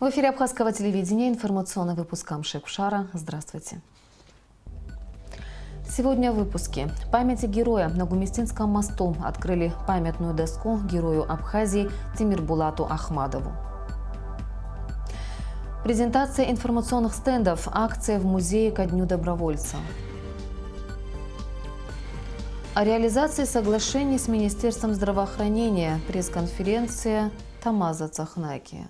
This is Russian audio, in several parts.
В эфире Абхазского телевидения информационный выпуск Амшек-Шара. Здравствуйте. Сегодня в выпуске. Памяти героя на Гумистинском мосту открыли памятную доску герою Абхазии Тимирбулату Ахмадову. Презентация информационных стендов, акция в музее ко Дню добровольца. О реализации соглашений с Министерством здравоохранения. Пресс-конференция Тамаза Цахнаки.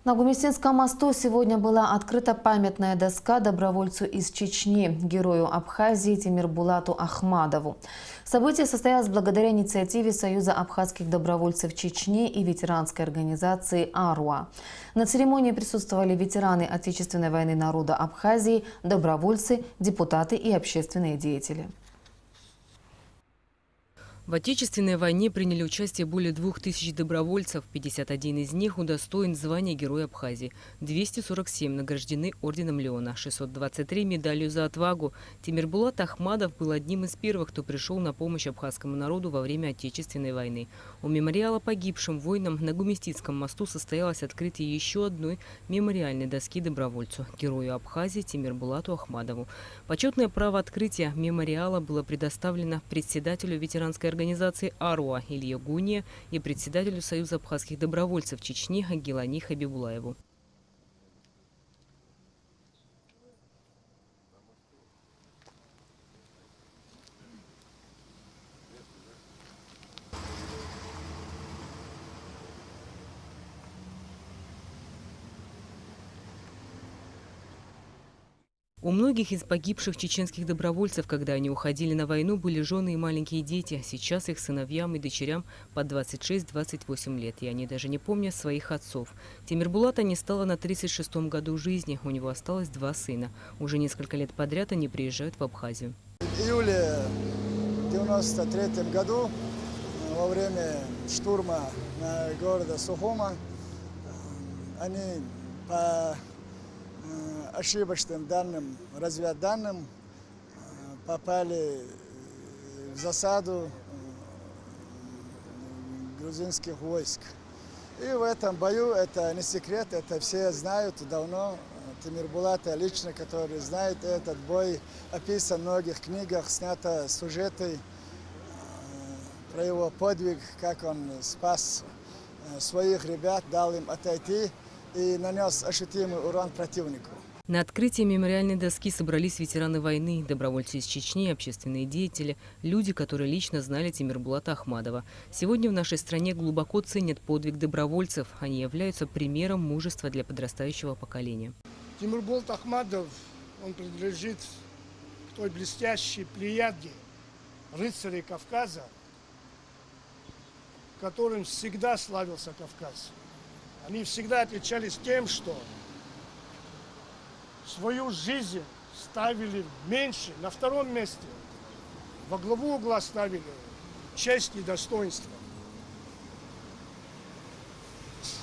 На Гумистинском мосту сегодня была открыта памятная доска добровольцу из Чечни, герою Абхазии Тимирбулату Ахмадову. Событие состоялось благодаря инициативе Союза абхазских добровольцев Чечни и ветеранской организации «Аруа». На церемонии присутствовали ветераны Отечественной войны народа Абхазии, добровольцы, депутаты и общественные деятели. В Отечественной войне приняли участие более 2000 добровольцев. 51 из них удостоен звания Героя Абхазии. 247 награждены орденом Леона, 623 медалью за отвагу. Тимирбулат Ахмадов был одним из первых, кто пришел на помощь абхазскому народу во время Отечественной войны. У мемориала погибшим воинам на Гумистинском мосту состоялось открытие еще одной мемориальной доски добровольцу – Герою Абхазии Тимирбулату Ахмадову. Почетное право открытия мемориала было предоставлено председателю ветеранской организации «Аруа» Илье Гуния и председателю Союза абхазских добровольцев Чечни Гилани Хабибулаеву. У многих из погибших чеченских добровольцев, когда они уходили на войну, были жены и маленькие дети. Сейчас их сыновьям и дочерям по 26-28 лет, и они даже не помнят своих отцов. Тимирбулата не стало на 36-м году жизни, у него осталось 2 сына. Уже несколько лет подряд они приезжают в Абхазию. В июле 1993 году, во время штурма города Сухума, они по ошибочным данным, разведданным, попали в засаду грузинских войск. И в этом бою, это не секрет, это все знают давно. Тимирбулата лично, который знает этот бой, описан в многих книгах, снято сюжеты про его подвиг, как он спас своих ребят, дал им отойти и нанес ощутимый урон противнику. На открытии мемориальной доски собрались ветераны войны, добровольцы из Чечни, общественные деятели, люди, которые лично знали Тимирбулата Ахмадова. Сегодня в нашей стране глубоко ценят подвиг добровольцев. Они являются примером мужества для подрастающего поколения. Тимирбулат Ахмадов, он принадлежит к той блестящей плеяде рыцарей Кавказа, которым всегда славился Кавказ. Они всегда отличались тем, что свою жизнь ставили меньше, на втором месте. Во главу угла ставили честь и достоинство.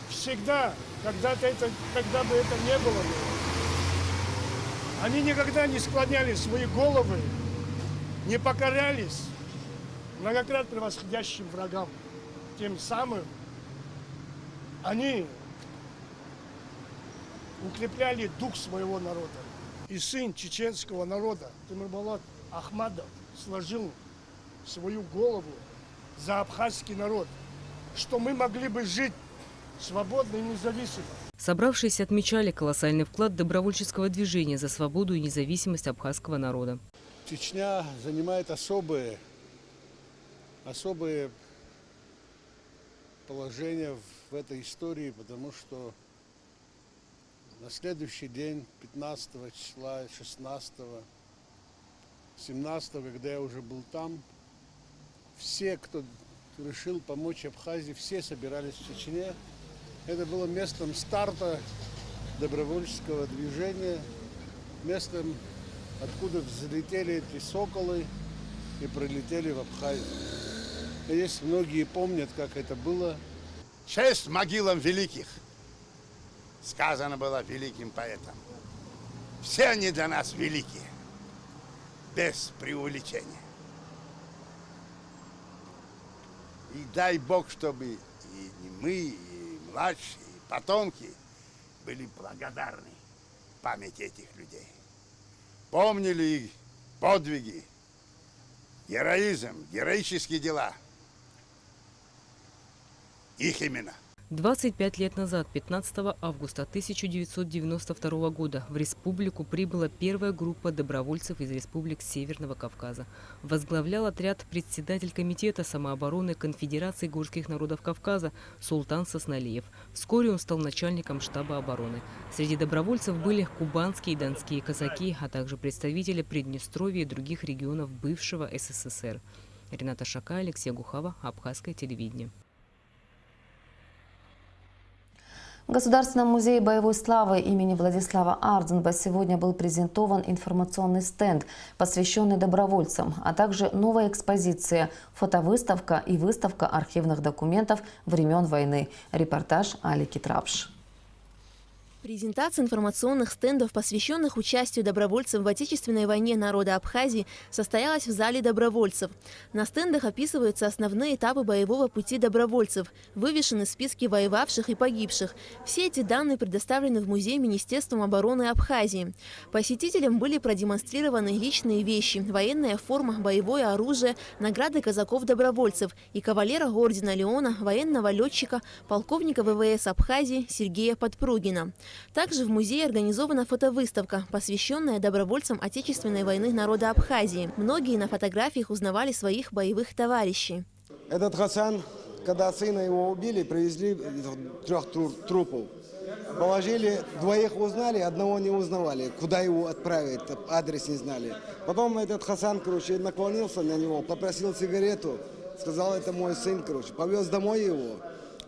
Всегда, когда бы это не было, они никогда не склоняли свои головы, не покорялись многократно превосходящим врагам. Тем самым они укрепляли дух своего народа. И сын чеченского народа Тимирбулат Ахмадов сложил свою голову за абхазский народ, что мы могли бы жить свободно и независимо. Собравшиеся отмечали колоссальный вклад добровольческого движения за свободу и независимость абхазского народа. Чечня занимает особое положение в этой истории, потому что на следующий день, 15 числа, 16, 17, когда я уже был там, все, кто решил помочь Абхазии, все собирались в Чечне. Это было местом старта добровольческого движения, местом, откуда взлетели эти соколы и прилетели в Абхазию. Здесь многие помнят, как это было. Честь могилам великих, сказано было великим поэтом. Все они для нас великие, без преувеличения. И дай Бог, чтобы и мы, и младшие, потомки были благодарны памяти этих людей. Помнили их подвиги, героизм, героические дела. Их имена. 25 лет назад, 15 августа 1992 года, в республику прибыла первая группа добровольцев из республик Северного Кавказа. Возглавлял отряд председатель комитета самообороны Конфедерации горских народов Кавказа Султан Сосналиев. Вскоре он стал начальником штаба обороны. Среди добровольцев были кубанские и донские казаки, а также представители Приднестровья и других регионов бывшего СССР. Рената Шака, Алексей Гухава, Абхазское телевидение. В Государственном музее боевой славы имени Владислава Ардзенба сегодня был презентован информационный стенд, посвященный добровольцам, а также новая экспозиция, фотовыставка и выставка архивных документов времен войны. Репортаж Алики Трапш. Презентация информационных стендов, посвященных участию добровольцев в Отечественной войне народа Абхазии, состоялась в зале добровольцев. На стендах описываются основные этапы боевого пути добровольцев, вывешены списки воевавших и погибших. Все эти данные предоставлены в музей Министерством обороны Абхазии. Посетителям были продемонстрированы личные вещи, военная форма, боевое оружие, награды казаков-добровольцев и кавалера ордена Леона, военного летчика, полковника ВВС Абхазии Сергея Подпругина. Также в музее организована фотовыставка, посвященная добровольцам Отечественной войны народа Абхазии. Многие на фотографиях узнавали своих боевых товарищей. Этот Хасан, когда сына его убили, привезли 3 трупов. Положили, 2 узнали, 1 не узнавали. Куда его отправить, адрес не знали. Потом этот Хасан, наклонился на него, попросил сигарету. Сказал, это мой сын, повез домой его.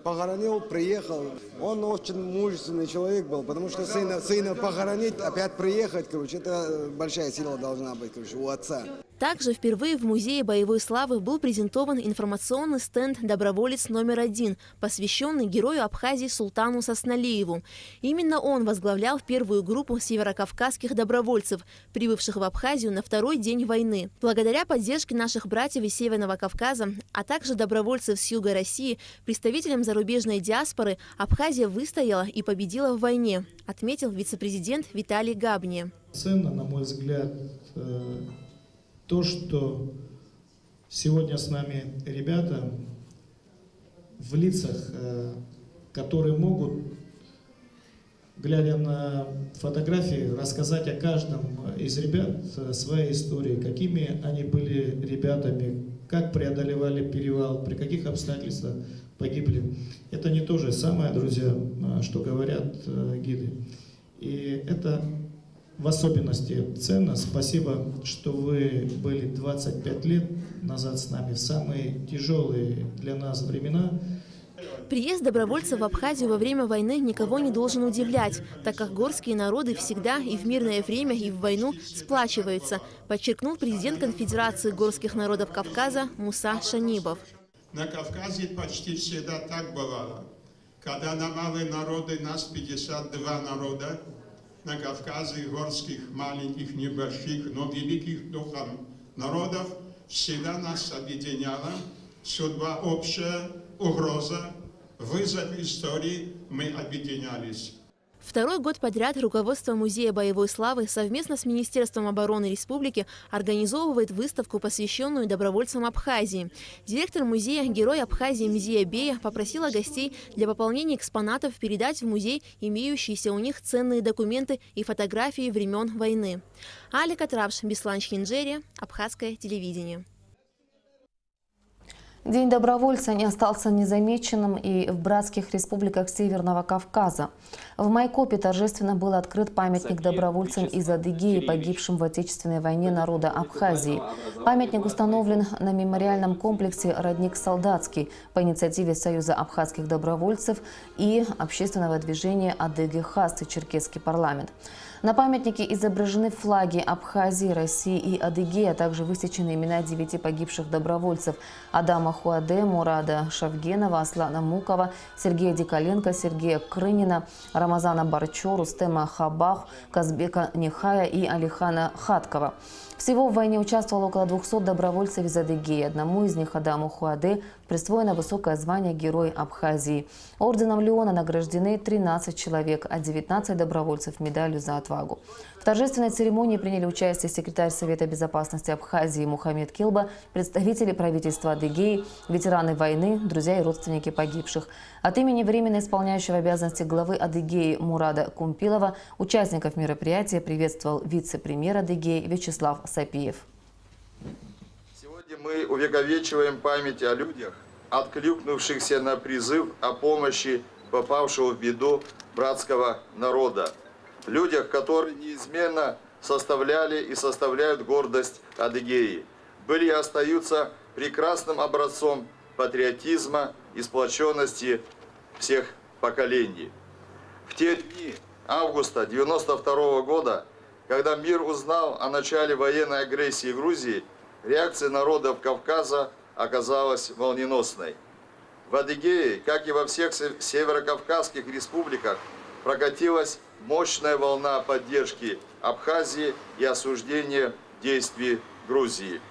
Похоронил, приехал. Он очень мужественный человек был, потому что сына похоронить, опять приехать, это большая сила должна быть, у отца. Также впервые в музее боевой славы был презентован информационный стенд «Доброволец номер 1», посвященный герою Абхазии Султану Сосналиеву. Именно он возглавлял первую группу северокавказских добровольцев, прибывших в Абхазию на 2-й день войны. Благодаря поддержке наших братьев из Северного Кавказа, а также добровольцев с юга России, представителям зарубежной диаспоры, Абхазия выстояла и победила в войне, отметил вице-президент Виталий Габни. Ценно, на мой взгляд, то, что сегодня с нами ребята в лицах, которые могут, глядя на фотографии, рассказать о каждом из ребят своей истории, какими они были ребятами, как преодолевали перевал, при каких обстоятельствах погибли. Это не то же самое, друзья, что говорят гиды. И это в особенности ценно. Спасибо, что вы были 25 лет назад с нами в самые тяжелые для нас времена. Приезд добровольцев в Абхазию во время войны никого не должен удивлять, так как горские народы всегда и в мирное время, и в войну сплачиваются, подчеркнул президент Конфедерации горских народов Кавказа Муса Шанибов. На Кавказе почти всегда так бывало. Когда на малые народы нас 52 народа, на Кавказе горских, маленьких, небольших, но великих духом народов, всегда нас объединяла судьба общая, угроза, вызов истории, мы объединялись. 2-й год подряд руководство Музея боевой славы совместно с Министерством обороны республики организовывает выставку, посвященную добровольцам Абхазии. Директор музея, герой Абхазии Мзия Бея, попросила гостей для пополнения экспонатов передать в музей имеющиеся у них ценные документы и фотографии времен войны. Алика Трапш, Беслан Хинджери, Абхазское телевидение. День добровольца не остался незамеченным и в братских республиках Северного Кавказа. В Майкопе торжественно был открыт памятник добровольцам из Адыгеи, погибшим в Отечественной войне народа Абхазии. Памятник установлен на мемориальном комплексе «Родник Солдатский» по инициативе Союза абхазских добровольцев и общественного движения «Адыги Хаст» и Черкесский парламент. На памятнике изображены флаги Абхазии, России и Адыгеи, а также высечены имена 9 погибших добровольцев – Адама Махуаде, Мурада Шавгенова, Аслана Мукова, Сергея Диколенко, Сергея Крынина, Рамазана Барчо, Рустема Хабах, Казбека Нехая и Алихана Хаткова. Всего в войне участвовало около 200 добровольцев из Адыгеи. Одному из них, Адаму Хуаде, присвоено высокое звание Герой Абхазии. Орденом Леона награждены 13 человек, а 19 добровольцев медалью за отвагу. В торжественной церемонии приняли участие секретарь Совета безопасности Абхазии Мухаммед Килба, представители правительства Адыгеи, ветераны войны, друзья и родственники погибших. От имени временно исполняющего обязанности главы Адыгеи Мурада Кумпилова участников мероприятия приветствовал вице-премьер Адыгеи Вячеслав Сапиев. Сегодня мы увековечиваем память о людях, откликнувшихся на призыв о помощи попавшего в беду братского народа. Людях, которые неизменно составляли и составляют гордость Адыгеи, были и остаются прекрасным образцом патриотизма и сплоченности всех поколений. В те дни августа 1992 года, когда мир узнал о начале военной агрессии Грузии, реакция народов Кавказа оказалась молниеносной. В Адыгее, как и во всех северокавказских республиках, прокатилась мощная волна поддержки Абхазии и осуждения действий Грузии.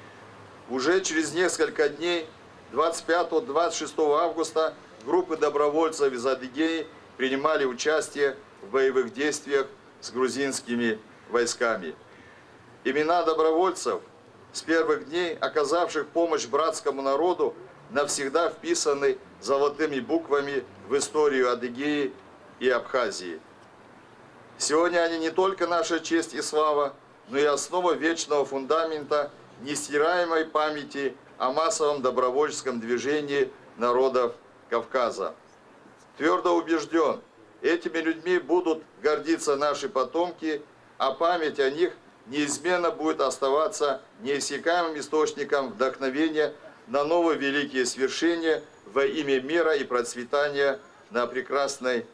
Уже через несколько дней, 25-26 августа, группы добровольцев из Адыгеи принимали участие в боевых действиях с грузинскими войсками. Имена добровольцев, с первых дней оказавших помощь братскому народу, навсегда вписаны золотыми буквами в историю Адыгеи и Абхазии. Сегодня они не только наша честь и слава, но и основа вечного фундамента нестираемой памяти о массовом добровольческом движении народов Кавказа. Твердо убежден, этими людьми будут гордиться наши потомки, а память о них неизменно будет оставаться неиссякаемым источником вдохновения на новые великие свершения во имя мира и процветания на прекрасной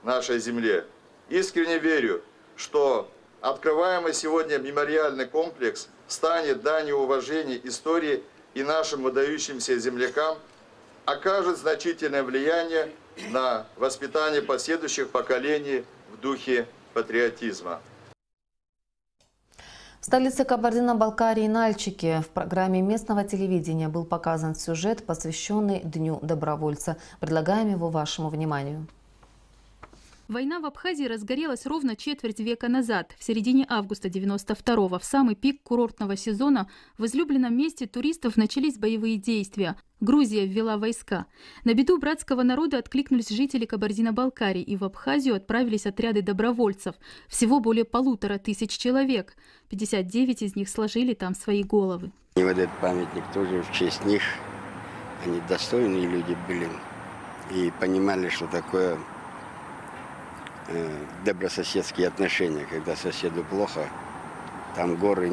нашей земле. Искренне верю, что открываемый сегодня мемориальный комплекс станет данью уважения истории и нашим выдающимся землякам, окажет значительное влияние на воспитание последующих поколений в духе патриотизма. В столице Кабардино-Балкарии Нальчике в программе местного телевидения был показан сюжет, посвященный Дню добровольца. Предлагаем его вашему вниманию. Война в Абхазии разгорелась ровно четверть века назад, в середине августа 92-го, в самый пик курортного сезона. В излюбленном месте туристов начались боевые действия. Грузия ввела войска. На беду братского народа откликнулись жители Кабардино-Балкарии, и в Абхазию отправились отряды добровольцев. Всего более 1500 человек. 59 из них сложили там свои головы. И вот этот памятник тоже в честь них. Они достойные люди были и понимали, что такое добрососедские отношения, когда соседу плохо, там горы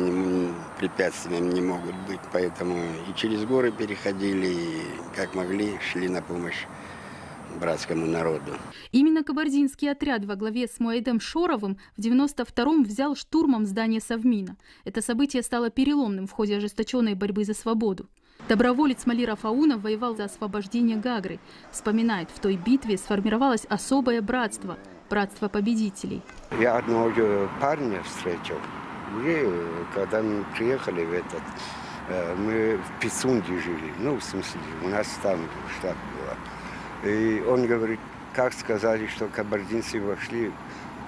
препятствием не могут быть, поэтому и через горы переходили, и как могли шли на помощь братскому народу. Именно кабардинский отряд во главе с Муаидом Шоровым в 92-м взял штурмом здание Совмина. Это событие стало переломным в ходе ожесточенной борьбы за свободу. Доброволец Малир Афаунов воевал за освобождение Гагры. Вспоминает, в той битве сформировалось особое братство – братство победителей. Я одного парня встретил. И когда мы приехали в этот, мы в Пицунде жили. Ну, в смысле, у нас там штаб был. И он говорит, как сказали, что кабардинцы вошли,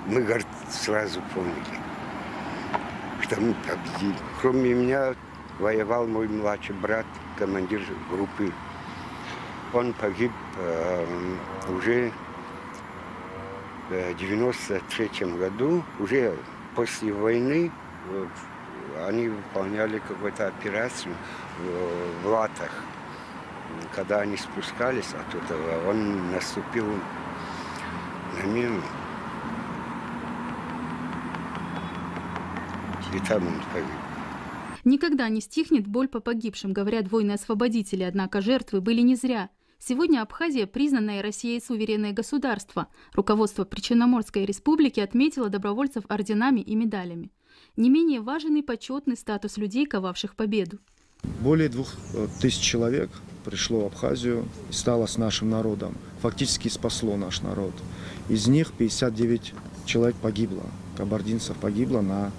мы, говорит, сразу поняли, что мы победили. Кроме меня воевал мой младший брат, командир группы. Он погиб уже в 93-м году, уже после войны. Они выполняли какую-то операцию в Латах. Когда они спускались оттуда, он наступил на мину. И там он погиб. Никогда не стихнет боль по погибшим, говорят воины-освободители, однако жертвы были не зря. Сегодня Абхазия – признанное Россией суверенное государство. Руководство Причерноморской республики отметило добровольцев орденами и медалями. Не менее важен и почетный статус людей, ковавших победу. Более 2000 человек пришло в Абхазию и стало с нашим народом. Фактически спасло наш народ. Из них 59 человек погибло, кабардинцев погибло на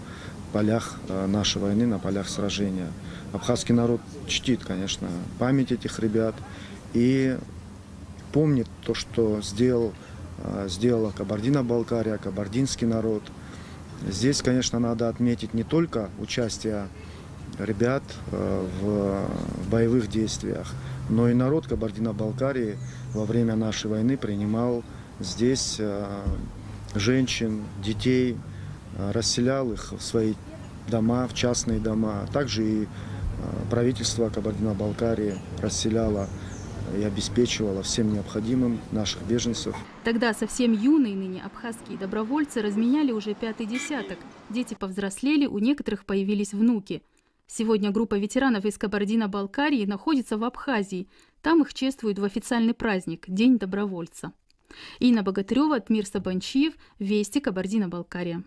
полях нашей войны, на полях сражения. Абхазский народ чтит, конечно, память этих ребят и помнит то, что сделала Кабардино-Балкария, кабардинский народ. Здесь, конечно, надо отметить не только участие ребят в боевых действиях, но и народ Кабардино-Балкарии во время нашей войны принимал здесь женщин, детей, расселял их в свои дома, в частные дома. Также и правительство Кабардино-Балкарии расселяло и обеспечивало всем необходимым наших беженцев. Тогда совсем юные ныне абхазские добровольцы разменяли уже 5-й десяток. Дети повзрослели, у некоторых появились внуки. Сегодня группа ветеранов из Кабардино-Балкарии находится в Абхазии. Там их чествуют в официальный праздник – День добровольца. Инна Богатырева, Тмир Сабанчиев, Вести, Кабардино-Балкария.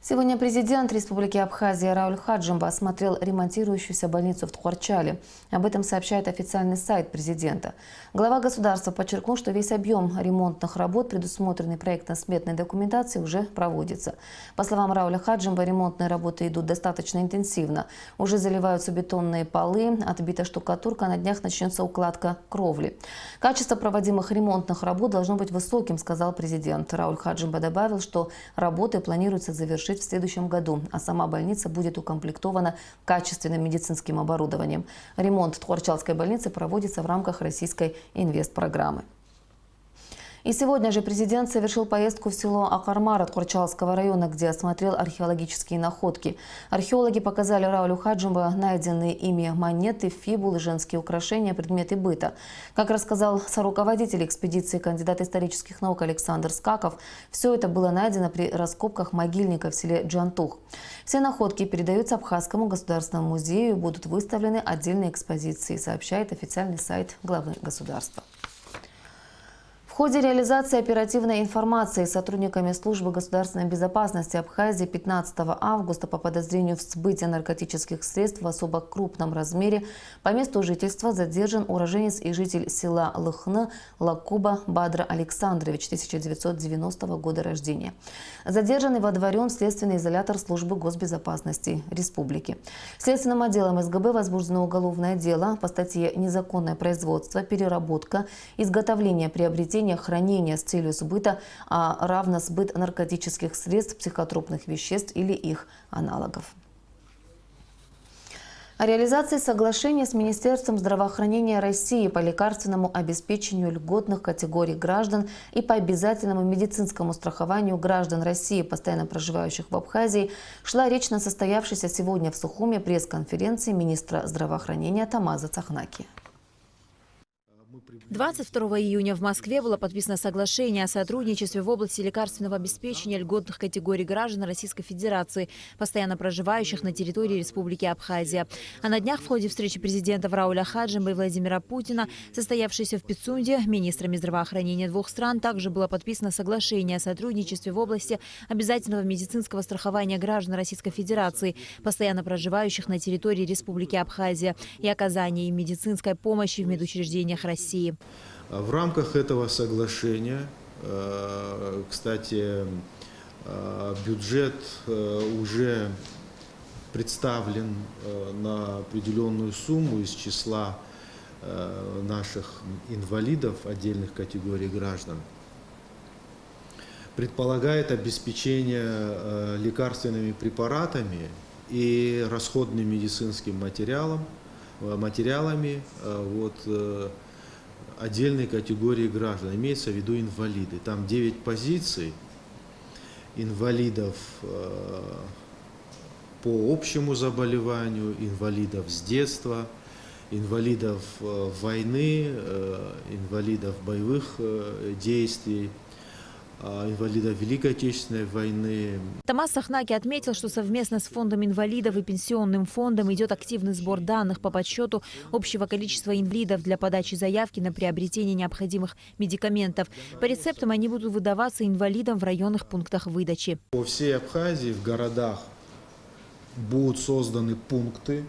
Сегодня президент Республики Абхазия Рауль Хаджимба осмотрел ремонтирующуюся больницу в Тхорчале. Об этом сообщает официальный сайт президента. Глава государства подчеркнул, что весь объем ремонтных работ, предусмотренный проектно-сметной документацией, уже проводится. По словам Рауля Хаджимба, ремонтные работы идут достаточно интенсивно. Уже заливаются бетонные полы, отбита штукатурка, на днях начнется укладка кровли. Качество проводимых ремонтных работ должно быть высоким, сказал президент. Рауль Хаджимба добавил, что работы планируется завершить в следующем году, а сама больница будет укомплектована качественным медицинским оборудованием. Ремонт Тхорчалской больницы проводится в рамках российской инвестпрограммы. И сегодня же президент совершил поездку в село Акармара Тхорчалского района, где осмотрел археологические находки. Археологи показали Раулю Хаджимба найденные ими монеты, фибулы, женские украшения, предметы быта. Как рассказал соруководитель экспедиции, кандидат исторических наук Александр Скаков, все это было найдено при раскопках могильника в селе Джантух. Все находки передаются Абхазскому государственному музею и будут выставлены отдельной экспозиции, сообщает официальный сайт главы государства. В ходе реализации оперативной информации сотрудниками службы государственной безопасности Абхазии 15 августа по подозрению в сбытии наркотических средств в особо крупном размере по месту жительства задержан уроженец и житель села Лыхны Лакуба Бадра Александрович, 1990 года рождения. Задержанный водворен в следственный изолятор службы госбезопасности республики. Следственным отделом СГБ возбуждено уголовное дело по статье «Незаконное производство, переработка, изготовление, приобретение, хранение с целью сбыта, а равно сбыт наркотических средств, психотропных веществ или их аналогов». О реализации соглашения с Министерством здравоохранения России по лекарственному обеспечению льготных категорий граждан и по обязательному медицинскому страхованию граждан России, постоянно проживающих в Абхазии, шла речь на состоявшейся сегодня в Сухуме пресс-конференции министра здравоохранения Тамаза Цахнаки. 22 июня в Москве было подписано соглашение о сотрудничестве в области лекарственного обеспечения льготных категорий граждан Российской Федерации, постоянно проживающих на территории Республики Абхазия. А на днях в ходе встречи президентов Рауля Хаджимба и Владимира Путина, состоявшейся в Пицунде, министрами здравоохранения двух стран, также было подписано соглашение о сотрудничестве в области обязательного медицинского страхования граждан Российской Федерации, постоянно проживающих на территории Республики Абхазия, и оказании им медицинской помощи в медучреждениях России. В рамках этого соглашения, кстати, бюджет уже представлен на определенную сумму из числа наших инвалидов отдельных категорий граждан. Предполагает обеспечение лекарственными препаратами и расходным медицинским материалами отдельной категории граждан, имеется в виду инвалиды. Там 9 позиций инвалидов по общему заболеванию, инвалидов с детства, инвалидов войны, инвалидов боевых действий, инвалидов Великой Отечественной войны. Тамаз Цахнаки отметил, что совместно с фондом инвалидов и пенсионным фондом идет активный сбор данных по подсчету общего количества инвалидов для подачи заявки на приобретение необходимых медикаментов. По рецептам они будут выдаваться инвалидам в районных пунктах выдачи. По всей Абхазии в городах будут созданы пункты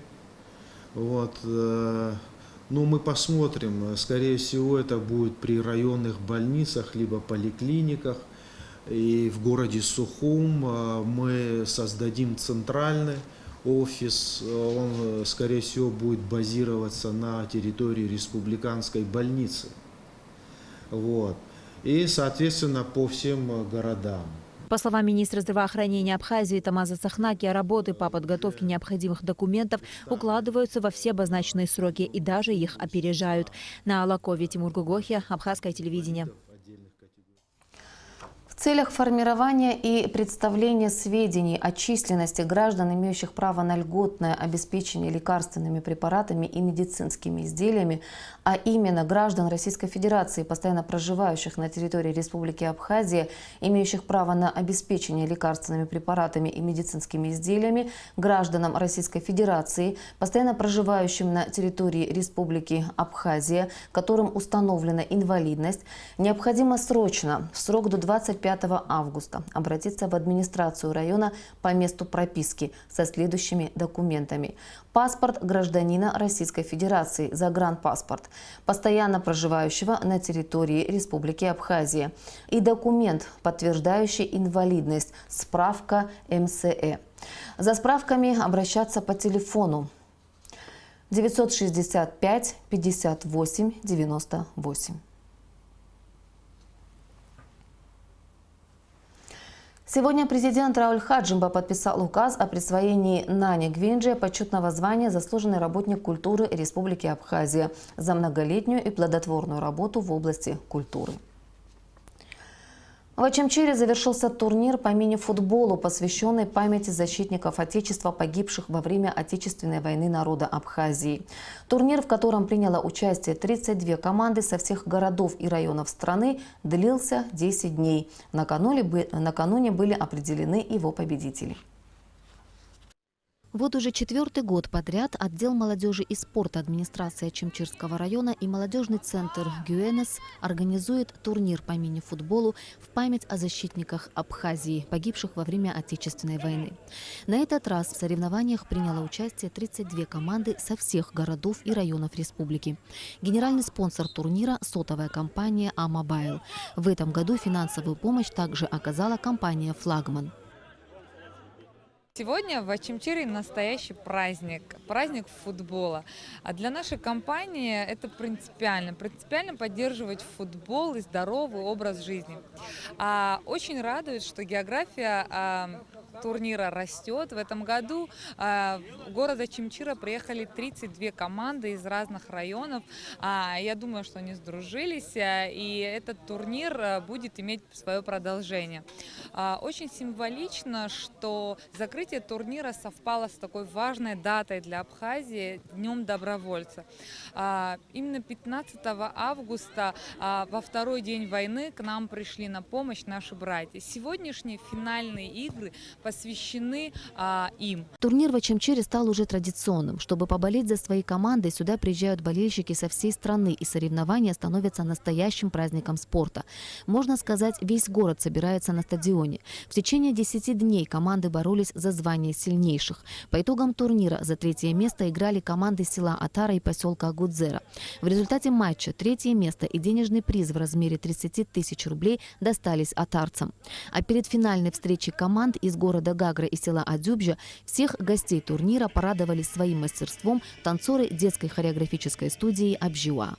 Вот. Ну, мы посмотрим. Скорее всего, это будет при районных больницах, либо поликлиниках. И в городе Сухум мы создадим центральный офис. Он, скорее всего, будет базироваться на территории республиканской больницы. Вот. И, соответственно, по всем городам. По словам министра здравоохранения Абхазии Тамаза Цахнаки, работы по подготовке необходимых документов укладываются во все обозначенные сроки и даже их опережают. На Алакове, Тимур Гугохи, Абхазское телевидение. В целях формирования и представления сведений о численности граждан, имеющих право на льготное обеспечение лекарственными препаратами и медицинскими изделиями, а именно граждан Российской Федерации, постоянно проживающих на территории Республики Абхазия, имеющих право на обеспечение лекарственными препаратами и медицинскими изделиями, гражданам Российской Федерации, постоянно проживающим на территории Республики Абхазия, которым установлена инвалидность, необходимо срочно, в срок до 25 августа, обратиться в администрацию района по месту прописки со следующими документами. Паспорт гражданина Российской Федерации, загранпаспорт, постоянно проживающего на территории Республики Абхазия, и документ, подтверждающий инвалидность, справка МСЭ. За справками обращаться по телефону 965 58 98. Сегодня президент Рауль Хаджимба подписал указ о присвоении Нане Гвинджи почетного звания «Заслуженный работник культуры Республики Абхазия» за многолетнюю и плодотворную работу в области культуры. В Очамчире завершился турнир по мини-футболу, посвященный памяти защитников Отечества, погибших во время Отечественной войны народа Абхазии. Турнир, в котором приняло участие 32 команды со всех городов и районов страны, длился 10 дней. Накануне были определены его победители. Вот уже 4-й год подряд отдел молодежи и спорта администрации Очамчирского района и молодежный центр «Гюэнес» организует турнир по мини-футболу в память о защитниках Абхазии, погибших во время Отечественной войны. На этот раз в соревнованиях приняло участие 32 команды со всех городов и районов республики. Генеральный спонсор турнира – сотовая компания «А-Мобайл». В этом году финансовую помощь также оказала компания «Флагман». Сегодня в Очамчире настоящий праздник футбола. А для нашей компании это принципиально поддерживать футбол и здоровый образ жизни. Очень радует, что география турнира растет. В этом году в город Очамчира приехали 32 команды из разных районов. Я думаю, что они сдружились, и этот турнир будет иметь свое продолжение. Очень символично, что закрытие турнира совпало с такой важной датой для Абхазии – Днем добровольца. Именно 15 августа, во второй день войны, к нам пришли на помощь наши братья. Сегодняшние финальные игры посвящены им. Турнир в Очамчире стал уже традиционным. Чтобы поболеть за свои команды, сюда приезжают болельщики со всей страны, и соревнования становятся настоящим праздником спорта. Можно сказать, весь город собирается на стадионе. В течение 10 дней команды боролись за звание сильнейших. По итогам турнира за 3-е место играли команды села Атара и поселка Гудзера. В результате матча 3-е место и денежный приз в размере 30 тысяч рублей достались атарцам. А перед финальной встречей команд из города Гагра и села Адзюбжа всех гостей турнира порадовали своим мастерством танцоры детской хореографической студии «Абжиуа».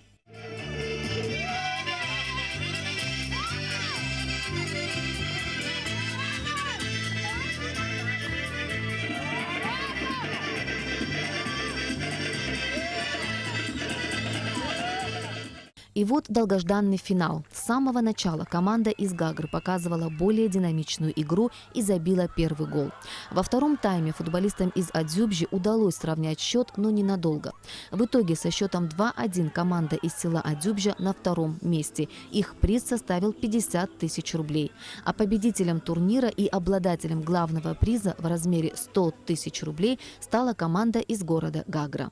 И вот долгожданный финал. С самого начала команда из Гагры показывала более динамичную игру и забила первый гол. Во втором тайме футболистам из Адзюбжи удалось сравнять счет, но ненадолго. В итоге со счетом 2-1 команда из села Адзюбжа на втором месте. Их приз составил 50 тысяч рублей. А победителем турнира и обладателем главного приза в размере 100 тысяч рублей стала команда из города Гагра.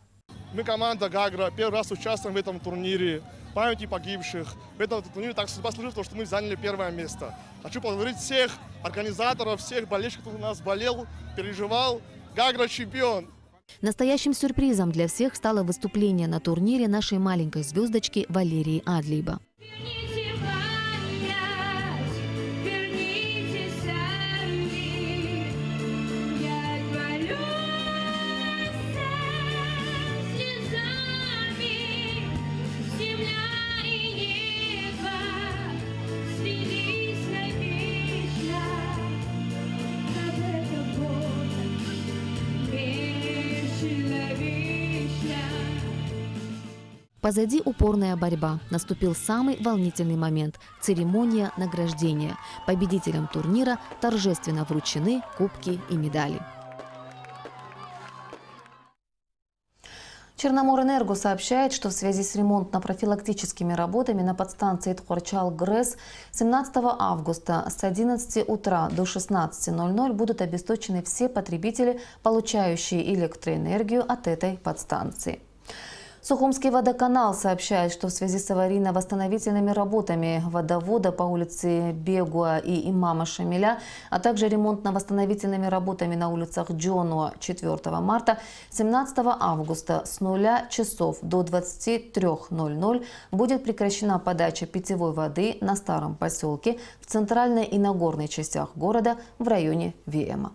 Мы команда Гагра, первый раз участвуем в этом турнире памяти погибших. В этом турнире так судьба сложилась, что мы заняли первое место. Хочу поблагодарить всех организаторов, всех болельщиков, кто у нас болел, переживал. Гагра чемпион! Настоящим сюрпризом для всех стало выступление на турнире нашей маленькой звездочки Валерии Адлиба. Позади упорная борьба. Наступил самый волнительный момент – церемония награждения. Победителям турнира торжественно вручены кубки и медали. Черноморэнерго сообщает, что в связи с ремонтно-профилактическими работами на подстанции Тхорчал-ГРЭС 17 августа с 11 утра до 16:00 будут обесточены все потребители, получающие электроэнергию от этой подстанции. Сухумский водоканал сообщает, что в связи с аварийно-восстановительными работами водовода по улице Бегуа и Имама Шамиля, а также ремонтно-восстановительными работами на улицах Джонуа 4 марта, 17 августа с 0 часов до 23:00 будет прекращена подача питьевой воды на Старом поселке, в центральной и Нагорной частях города в районе Виэма.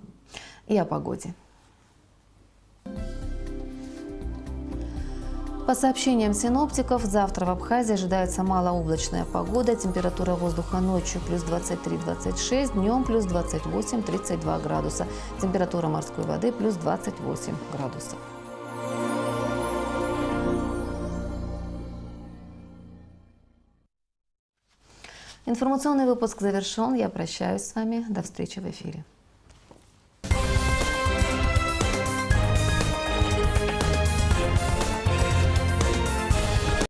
И о погоде. По сообщениям синоптиков, завтра в Абхазии ожидается малооблачная погода. Температура воздуха ночью плюс 23-26, днем плюс 28-32 градуса. Температура морской воды плюс 28 градусов. Информационный выпуск завершен. Я прощаюсь с вами. До встречи в эфире.